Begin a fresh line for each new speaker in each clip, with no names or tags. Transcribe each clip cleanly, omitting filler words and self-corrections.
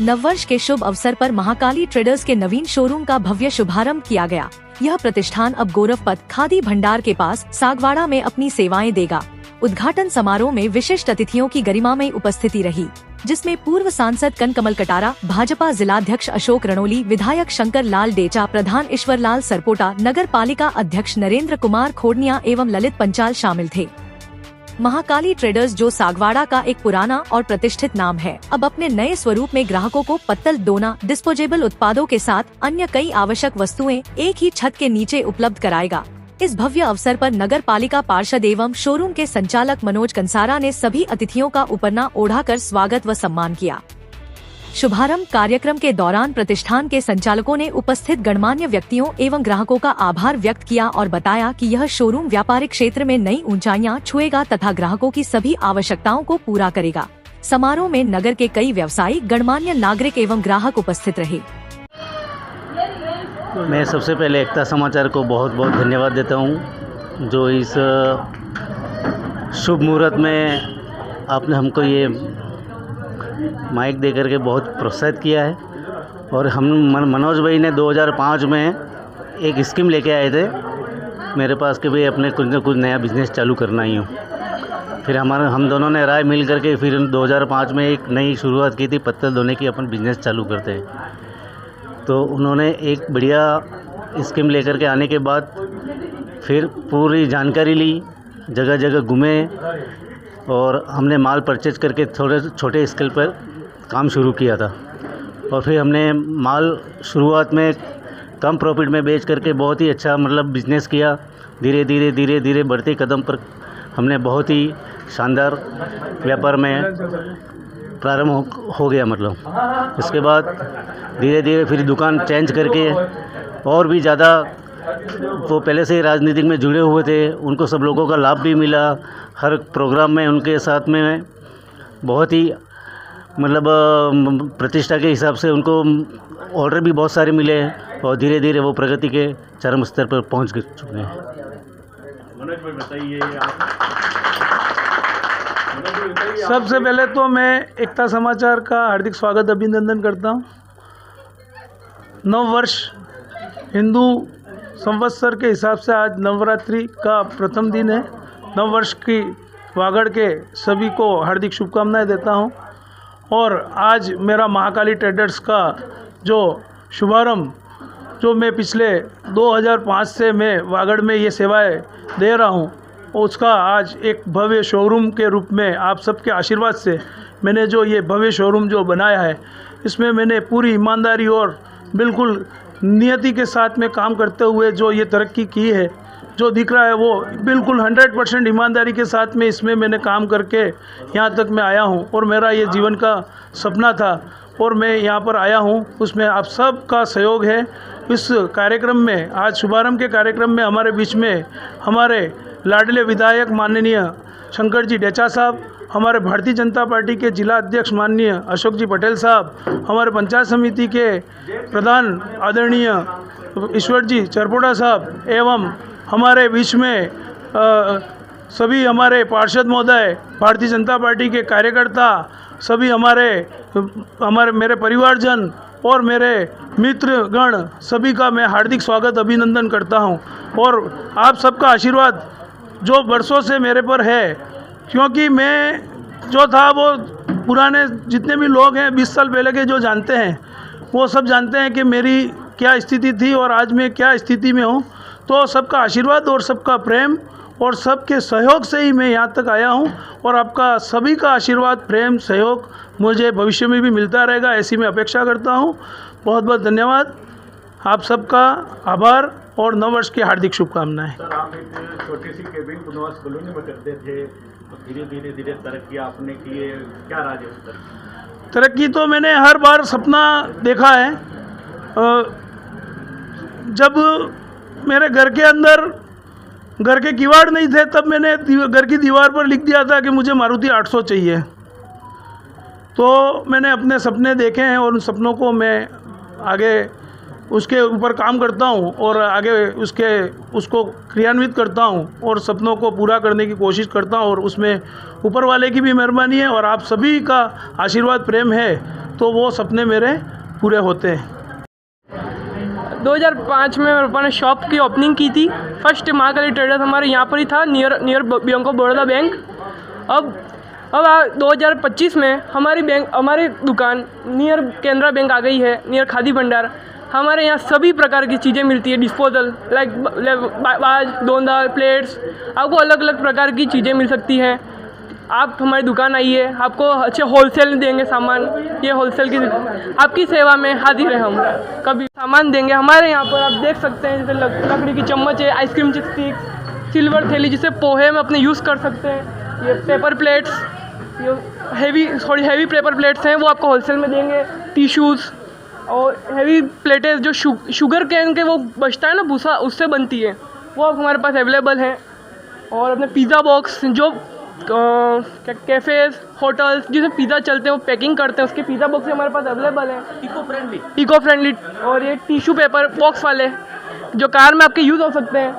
नववर्ष के शुभ अवसर पर महाकाली ट्रेडर्स के नवीन शोरूम का भव्य शुभारंभ किया गया। यह प्रतिष्ठान अब गौरवपथ खादी भंडार के पास सागवाड़ा में अपनी सेवाएं देगा। उद्घाटन समारोह में विशिष्ट अतिथियों की गरिमामयी उपस्थिति रही, जिसमें पूर्व सांसद कनकमल कटारा, भाजपा जिलाध्यक्ष अशोक रणोली, विधायक शंकर लाल डेचा, प्रधान ईश्वर लाल सरपोटा, नगर पालिका अध्यक्ष नरेंद्र कुमार खोड़निया एवं ललित पंचाल शामिल थे। महाकाली ट्रेडर्स, जो सागवाड़ा का एक पुराना और प्रतिष्ठित नाम है, अब अपने नए स्वरूप में ग्राहकों को पत्तल, दोना, डिस्पोजेबल उत्पादों के साथ अन्य कई आवश्यक वस्तुएं एक ही छत के नीचे उपलब्ध कराएगा। इस भव्य अवसर पर नगर पालिका पार्षद एवं शोरूम के संचालक मनोज कंसारा ने सभी अतिथियों का उपरना ओढ़ाकर स्वागत व सम्मान किया। शुभारंभ कार्यक्रम के दौरान प्रतिष्ठान के संचालकों ने उपस्थित गणमान्य व्यक्तियों एवं ग्राहकों का आभार व्यक्त किया और बताया कि यह शोरूम व्यापारिक क्षेत्र में नई ऊंचाइयां छुएगा तथा ग्राहकों की सभी आवश्यकताओं को पूरा करेगा। समारोह में नगर के कई व्यवसायी, गणमान्य नागरिक एवं ग्राहक उपस्थित रहे।
मैं सबसे पहले एकता समाचार को बहुत बहुत धन्यवाद देता हूं, जो इस शुभ मुहूर्त में आपने हमको ये माइक दे करके बहुत प्रोत्साहित किया है। और हम मनोज भाई ने 2005 में एक स्कीम लेके आए थे मेरे पास कि भाई अपने कुछ न कुछ नया बिज़नेस चालू करना ही हो। फिर हम दोनों ने राय मिल करके फिर 2005 में एक नई शुरुआत की थी, पत्तल धोने की अपन बिज़नेस चालू करते हैं। तो उन्होंने एक बढ़िया स्कीम लेकर के आने के बाद फिर पूरी जानकारी ली, जगह जगह घूमे और हमने माल परचेज करके थोड़े छोटे स्केल पर काम शुरू किया था। और फिर हमने माल शुरुआत में कम प्रॉफिट में बेच करके बहुत ही अच्छा बिज़नेस किया। धीरे धीरे बढ़ते कदम पर हमने बहुत ही शानदार व्यापार में प्रारंभ हो गया। इसके बाद धीरे धीरे फिर दुकान चेंज करके और भी ज़्यादा, वो पहले से ही राजनीतिक में जुड़े हुए थे, उनको सब लोगों का लाभ भी मिला। हर प्रोग्राम में उनके साथ में बहुत ही प्रतिष्ठा के हिसाब से उनको ऑर्डर भी बहुत सारे मिले और धीरे धीरे वो प्रगति के चरम स्तर पर पहुंच चुके हैं।
मनोज भाई बताइए सबसे पहले तो मैं एकता समाचार का हार्दिक स्वागत अभिनंदन करता हूं। नव वर्ष हिंदू संवत्सर के हिसाब से आज नवरात्रि का प्रथम दिन है। नव वर्ष की वागड़ के सभी को हार्दिक शुभकामनाएं देता हूं। और आज मेरा महाकाली ट्रेडर्स का जो शुभारंभ, जो मैं पिछले 2005 से मैं वागड़ में ये सेवाएं दे रहा हूं, उसका आज एक भव्य शोरूम के रूप में आप सबके आशीर्वाद से मैंने जो ये भव्य शोरूम जो बनाया है, इसमें मैंने पूरी ईमानदारी और बिल्कुल नियति के साथ में काम करते हुए जो ये तरक्की की है, जो दिख रहा है वो बिल्कुल 100% ईमानदारी के साथ में इसमें मैंने काम करके यहाँ तक मैं आया हूँ। और मेरा ये जीवन का सपना था और मैं यहाँ पर आया हूँ, उसमें आप सब का सहयोग है। इस कार्यक्रम में, आज शुभारंभ के कार्यक्रम में हमारे बीच में हमारे लाडले विधायक माननीय शंकर जी डेचा साहब, हमारे भारतीय जनता पार्टी के जिला अध्यक्ष माननीय अशोक जी पटेल साहब, हमारे पंचायत समिति के प्रधान आदरणीय ईश्वर जी सरपोटा साहब, एवं हमारे बीच में सभी हमारे पार्षद महोदय, भारतीय जनता पार्टी के कार्यकर्ता, सभी मेरे परिवारजन और मेरे मित्रगण, सभी का मैं हार्दिक स्वागत अभिनंदन करता हूं। और आप सबका आशीर्वाद जो बरसों से मेरे पर है, क्योंकि मैं जो था वो पुराने जितने भी लोग हैं 20 साल पहले के जो जानते हैं, वो सब जानते हैं कि मेरी क्या स्थिति थी और आज मैं क्या स्थिति में हूँ। तो सबका आशीर्वाद और सबका प्रेम और सबके सहयोग से ही मैं यहाँ तक आया हूँ। और आपका सभी का आशीर्वाद, प्रेम, सहयोग मुझे भविष्य में भी मिलता रहेगा, ऐसी मैं अपेक्षा करता हूँ। बहुत बहुत धन्यवाद, आप सबका आभार और नववर्ष की हार्दिक शुभकामनाएं।
सर, आप एक छोटी सी केबिन पुनर्वास कॉलोनी में करते थे, तो धीरे तरक्की आपने की है, क्या राज है उस
तरक्की? तो मैंने हर बार सपना देखा है। जब मेरे घर के अंदर घर के किवाड़ नहीं थे, तब मैंने घर की दीवार पर लिख दिया था कि मुझे मारुति 800 चाहिए। तो मैंने अपने सपने देखे हैं और उन सपनों को मैं आगे उसके ऊपर काम करता हूँ और आगे उसको क्रियान्वित करता हूँ और सपनों को पूरा करने की कोशिश करता हूँ, और उसमें ऊपर वाले की भी मेहरबानी है और आप सभी का आशीर्वाद प्रेम है तो वो सपने मेरे पूरे होते हैं।
2005 में मेरे पापा ने शॉप की ओपनिंग की थी। फर्स्ट महाकाली ट्रेडर्स हमारे यहाँ पर ही था, near bank of Baroda bank. अब 2025 में हमारी दुकान नियर कैनरा बैंक आ गई है, नियर खादी भंडार। हमारे यहाँ सभी प्रकार की चीज़ें मिलती है, डिस्पोजल लाइक बाज, दोंदा, प्लेट्स, आपको अलग अलग प्रकार की चीज़ें मिल सकती हैं। आप हमारी दुकान आइए, आपको अच्छे होलसेल देंगे सामान। ये होलसेल की आपकी सेवा में हाजिर है हम, कभी सामान देंगे। हमारे यहाँ पर आप देख सकते हैं जैसे लकड़ी की चम्मच है, आइसक्रीम स्टिक, सिल्वर थैली जिसे पोहे में अपने यूज़ कर सकते हैं। ये पेपर प्लेट्स, ये हेवी पेपर प्लेट्स हैं, वो आपको होलसेल में देंगे। टिश्यूज़ और हेवी प्लेटें जो शुगर कैन के वो बचता है ना भूसा, उससे बनती है, वो हमारे पास अवेलेबल हैं। और अपने पिज़्ज़ा बॉक्स जो कैफ़ेज़, होटल्स जिसे पिज़्ज़ा चलते हैं वो पैकिंग करते हैं, उसके पिज़्ज़ा बॉक्स हमारे पास अवेलेबल हैं, इको फ्रेंडली। और ये टिश्यू पेपर बॉक्स वाले जो कार में आपके यूज़ हो सकते हैं।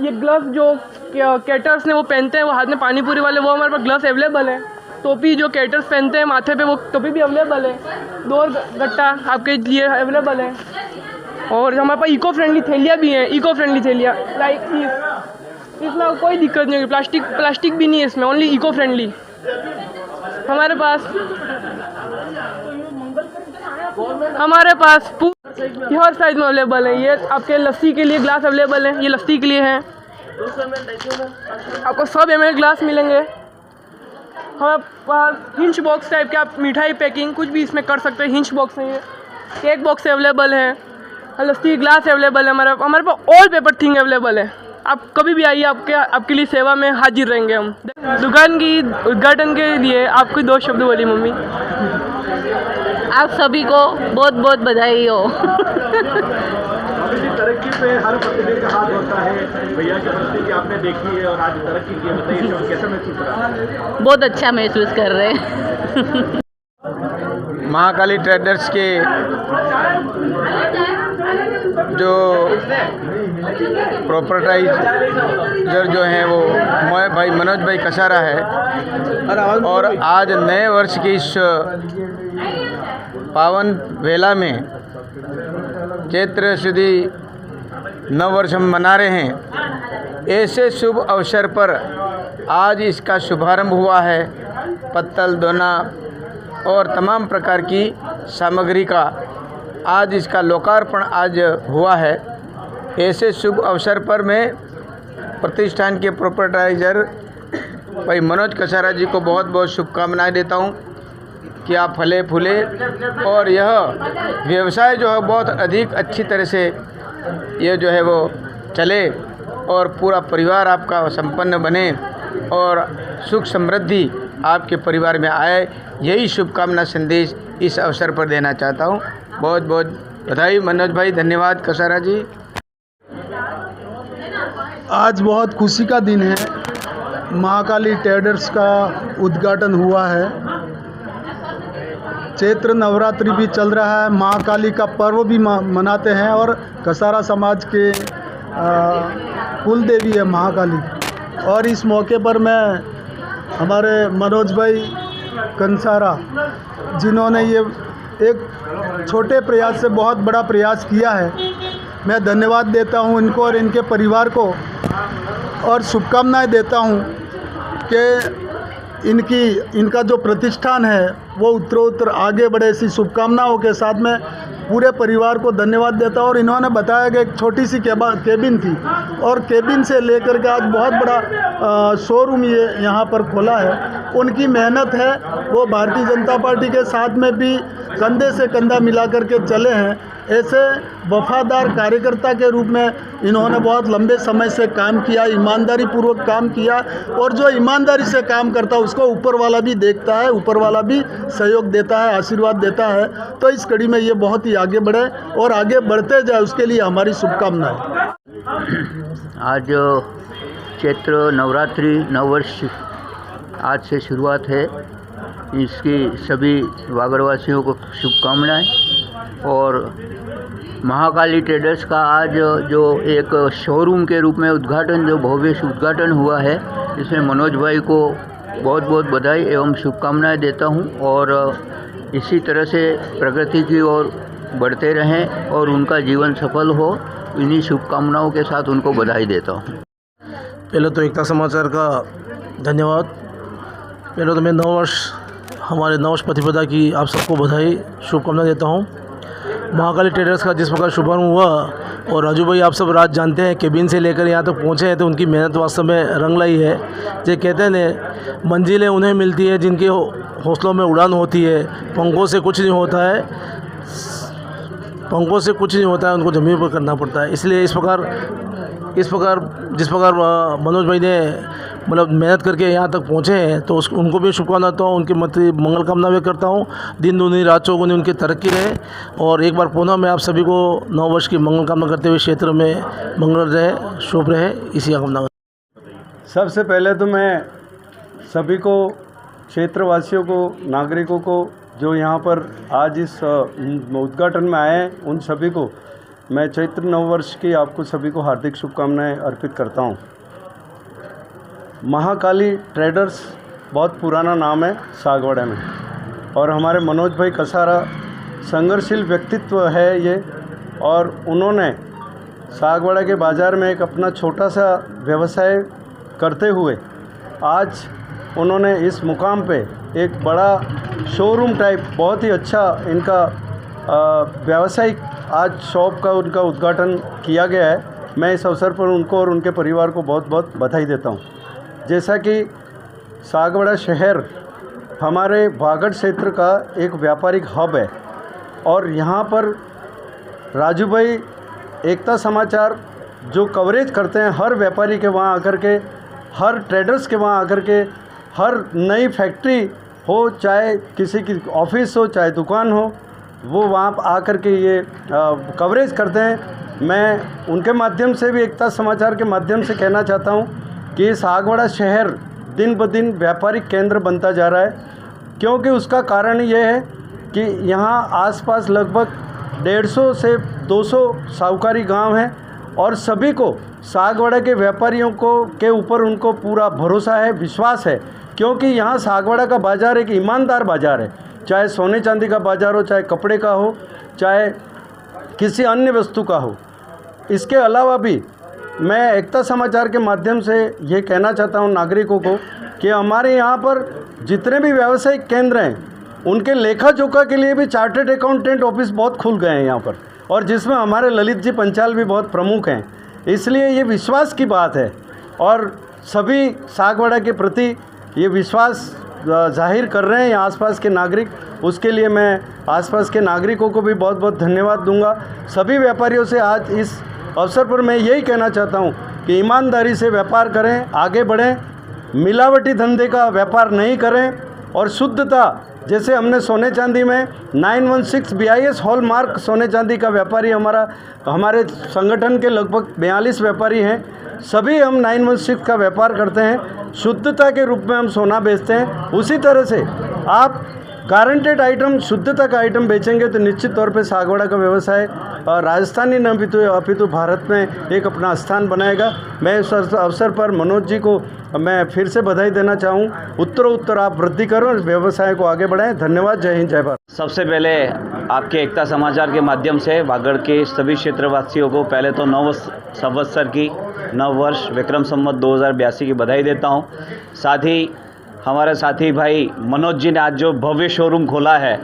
ये ग्लव्स जो कैटर्स ने वो पहनते हैं, वो हाथ में पानी पूरी वाले, वो हमारे पास ग्लव्स अवेलेबल हैं। टोपी जो कैटर्स पहनते हैं माथे पे, वो टोपी भी अवेलेबल है। डोर गट्टा आपके लिए अवेलेबल है। और हमारे पास इको फ्रेंडली थैलियाँ भी हैं, इको फ्रेंडली थैलियाँ लाइक इसमें कोई दिक्कत नहीं होगी, प्लास्टिक भी नहीं है इसमें, ओनली इको फ्रेंडली। हमारे पास हर साइज में अवेलेबल है। ये आपके लस्सी के लिए ग्लास अवेलेबल है, ये लस्सी के लिए हैं, आपको 100 ml ग्लास मिलेंगे। हमारे पास हिंच बॉक्स टाइप के, आप मिठाई पैकिंग कुछ भी इसमें कर सकते हैं, हिंच बॉक्स है, ये केक बॉक्स अवेलेबल है, लस्सी ग्लास अवेलेबल है। हमारे पास ऑल पेपर थिंग अवेलेबल है। आप कभी भी आइए, आपके लिए सेवा में हाजिर रहेंगे हम। दुकान की उद्घाटन के लिए आपको 2 शब्द बोली मम्मी।
आप सभी को बहुत बहुत बधाई हो।
तरक्की पे हर प्रतिदिन का हाथ होता है, भैया की परिस्थिति आपने देखी है और आज तरक्की की है, बताइए कैसा महसूस हो रहा है?
बहुत अच्छा महसूस कर रहे हैं।
महाकाली ट्रेडर्स के जो प्रोप्राइटर जो हैं वो भाई मनोज भाई कसारा है, और आज नए वर्ष की इस पावन वेला में चैत्र शुद्धि नव वर्ष हम मना रहे हैं। ऐसे शुभ अवसर पर आज इसका शुभारंभ हुआ है। पत्तल, दोना और तमाम प्रकार की सामग्री का आज इसका लोकार्पण आज हुआ है। ऐसे शुभ अवसर पर मैं प्रतिष्ठान के प्रोप्राइटर भाई मनोज कसारा जी को बहुत बहुत शुभकामनाएं देता हूं कि आप फले फूले और यह व्यवसाय जो है बहुत अधिक अच्छी तरह से ये जो है वो चले और पूरा परिवार आपका संपन्न बने और सुख समृद्धि आपके परिवार में आए, यही शुभकामना संदेश इस अवसर पर देना चाहता हूं। बहुत बहुत बधाई मनोज भाई, धन्यवाद कसारा जी।
आज बहुत खुशी का दिन है, महाकाली ट्रेडर्स का उद्घाटन हुआ है। चैत्र नवरात्रि भी चल रहा है, महाकाली का पर्व भी मनाते हैं और कसारा समाज के कुल देवी है महाकाली। और इस मौके पर मैं हमारे मनोज भाई कंसारा जिन्होंने ये एक छोटे प्रयास से बहुत बड़ा प्रयास किया है, मैं धन्यवाद देता हूं इनको और इनके परिवार को, और शुभकामनाएं देता हूं कि इनका जो प्रतिष्ठान है वो उत्तरोत्तर आगे बढ़े। ऐसी शुभकामनाओं के साथ में पूरे परिवार को धन्यवाद देता हूं। और इन्होंने बताया कि एक छोटी सी केबिन थी और केबिन से लेकर के आज बहुत बड़ा शोरूम ये यहाँ पर खोला है। उनकी मेहनत है, वो भारतीय जनता पार्टी के साथ में भी कंधे से कंधा मिला करके चले हैं। ऐसे वफादार कार्यकर्ता के रूप में इन्होंने बहुत लंबे समय से काम किया, ईमानदारी पूर्वक काम किया, और जो ईमानदारी से काम करता है उसको ऊपर वाला भी देखता है, ऊपर वाला भी सहयोग देता है, आशीर्वाद देता है। तो इस कड़ी में ये बहुत ही आगे बढ़े और आगे बढ़ते जाए, उसके लिए हमारी शुभकामनाएं।
आज चैत्र नवरात्रि नववर्ष आज से शुरुआत है, इसकी सभी वागड़वासियों को शुभकामनाएं। और महाकाली ट्रेडर्स का आज जो एक शोरूम के रूप में उद्घाटन, जो भव्य उद्घाटन हुआ है, इसमें मनोज भाई को बहुत बहुत बधाई एवं शुभकामनाएं देता हूं और इसी तरह से प्रगति की ओर बढ़ते रहें और उनका जीवन सफल हो, इन्हीं शुभकामनाओं के साथ उनको बधाई देता हूं।
पहले तो एकता समाचार का धन्यवाद। पहले तो मैं हमारे नववर्ष प्रतिपदा की आप सबको बधाई शुभकामना देता हूं। महाकाली ट्रेडर्स का जिस प्रकार शुभारंभ हुआ, और राजू भाई आप सब रात जानते हैं, केबिन से लेकर यहाँ तक पहुँचे हैं तो उनकी मेहनत वास्तव में रंग लाई है। जो कहते हैं न, मंजिलें उन्हें मिलती है जिनके हौसलों में उड़ान होती है। पंखों से कुछ नहीं होता है, पंखों से कुछ नहीं होता है, उनको ज़मीन पर करना पड़ता है। इसलिए इस प्रकार जिस प्रकार मनोज भाई ने मतलब मेहनत करके यहाँ तक पहुँचे हैं, तो उनको भी शुभकामना देता हूँ, उनकी मंगल कामना भी करता हूँ। दिन दूनी रात चौगुनी उनकी तरक्की रहे। और एक बार पुनः मैं आप सभी को नव वर्ष की मंगल कामना करते हुए क्षेत्र में मंगल रहे, शुभ रहे, इसी कामना।
सबसे पहले तो मैं सभी को, क्षेत्रवासियों को, नागरिकों को जो यहाँ पर आज इस उद्घाटन में आए हैं, उन सभी को मैं चैत्र नव वर्ष की आपको सभी को हार्दिक शुभकामनाएं अर्पित करता हूँ। महाकाली ट्रेडर्स बहुत पुराना नाम है सागवाड़ा में, और हमारे मनोज भाई कसारा संघर्षशील व्यक्तित्व है ये, और उन्होंने सागवाड़ा के बाज़ार में एक अपना छोटा सा व्यवसाय करते हुए आज उन्होंने इस मुकाम पे एक बड़ा शोरूम टाइप बहुत ही अच्छा इनका व्यावसायिक आज शॉप का उनका उद्घाटन किया गया है। मैं इस अवसर पर उनको और उनके परिवार को बहुत बहुत बधाई देता हूँ। जैसा कि सागवाड़ा शहर हमारे वागड़ क्षेत्र का एक व्यापारिक हब है, और यहाँ पर राजू भाई एकता समाचार जो कवरेज करते हैं हर व्यापारी के वहाँ आकर के, हर ट्रेडर्स के वहाँ आकर के, हर नई फैक्ट्री हो, चाहे किसी की ऑफिस हो, चाहे दुकान हो, वो वहाँ आकर के ये कवरेज करते हैं। मैं उनके माध्यम से भी, एकता समाचार के माध्यम से कहना चाहता हूँ कि सागवाड़ा शहर दिन ब दिन व्यापारिक केंद्र बनता जा रहा है, क्योंकि उसका कारण ये है कि यहाँ आसपास लगभग 150 से 200 साहूकारी गांव हैं, और सभी को सागवाड़ा के व्यापारियों को के ऊपर उनको पूरा भरोसा है, विश्वास है, क्योंकि यहाँ सागवाड़ा का बाज़ार एक ईमानदार बाज़ार है। चाहे सोने चांदी का बाज़ार हो, चाहे कपड़े का हो, चाहे किसी अन्य वस्तु का हो। इसके अलावा भी मैं एकता समाचार के माध्यम से ये कहना चाहता हूँ नागरिकों को कि हमारे यहाँ पर जितने भी व्यावसायिक केंद्र हैं, उनके लेखा जोखा के लिए भी चार्टर्ड अकाउंटेंट ऑफिस बहुत खुल गए हैं यहाँ पर, और जिसमें हमारे ललित जी पंचाल भी बहुत प्रमुख हैं। इसलिए ये विश्वास की बात है, और सभी सागवाड़ा के प्रति ये विश्वास जाहिर कर रहे हैं यहाँ आसपास के नागरिक। उसके लिए मैं आसपास के नागरिकों को भी बहुत बहुत धन्यवाद दूंगा। सभी व्यापारियों से आज इस अवसर पर मैं यही कहना चाहता हूँ कि ईमानदारी से व्यापार करें, आगे बढ़ें, मिलावटी धंधे का व्यापार नहीं करें, और शुद्धता, जैसे हमने सोने चांदी में 916 BIS हॉलमार्क सोने चांदी का व्यापारी हमारे संगठन के लगभग 42 व्यापारी हैं, सभी हम 916 का व्यापार करते हैं, शुद्धता के रूप में हम सोना बेचते हैं। उसी तरह से आप गारंटेड आइटम, शुद्धता का आइटम बेचेंगे तो निश्चित तौर पे सागवाड़ा का व्यवसाय राजस्थानी न अपितु भारत में एक अपना स्थान बनाएगा। मैं इस अवसर पर मनोज जी को मैं फिर से बधाई देना चाहूँ। उत्तरोत्तर आप वृद्धि करो और व्यवसाय को आगे बढ़ाएं। धन्यवाद। जय हिंद, जय भारत।
सबसे पहले आपके एकता समाचार के माध्यम से वागड़ के सभी क्षेत्रवासियों को पहले तो नव संवत्सर की, नव वर्ष विक्रम संवत 2082 की बधाई देता हूँ। साथ ही हमारे साथी भाई मनोज जी ने आज जो भव्य शोरूम खोला है,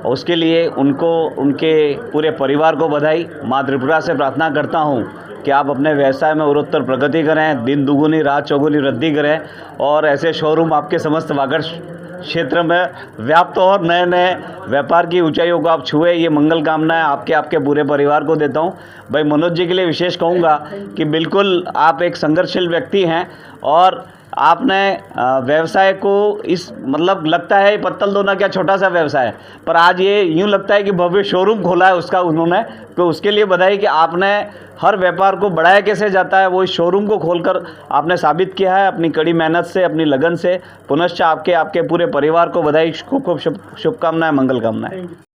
उसके लिए उनको, उनके पूरे परिवार को बधाई। माँ त्रिपुरा से प्रार्थना करता हूँ कि आप अपने व्यवसाय में उत्तरोत्तर प्रगति करें, दिन दुगुनी रात चौगुनी वृद्धि करें, और ऐसे शोरूम आपके समस्त वागड़ क्षेत्र में व्याप्त और नए नए व्यापार की ऊंचाइयों को आप छुए, ये मंगल कामनाएं आपके पूरे परिवार को देता हूं। भाई मनोज जी के लिए विशेष कहूँगा कि बिल्कुल आप एक संघर्षशील व्यक्ति हैं, और आपने व्यवसाय को इस मतलब लगता है पत्तल दोना क्या छोटा सा व्यवसाय है, पर आज ये यूँ लगता है कि भव्य शोरूम खोला है उसका उन्होंने, तो उसके लिए बधाई कि आपने हर व्यापार को बढ़ाया कैसे जाता है वो इस शोरूम को खोलकर आपने साबित किया है अपनी कड़ी मेहनत से, अपनी लगन से। पुनश्च आपके पूरे परिवार को बधाई, खूब खूब शुभकामनाएं, मंगल कामनाएं।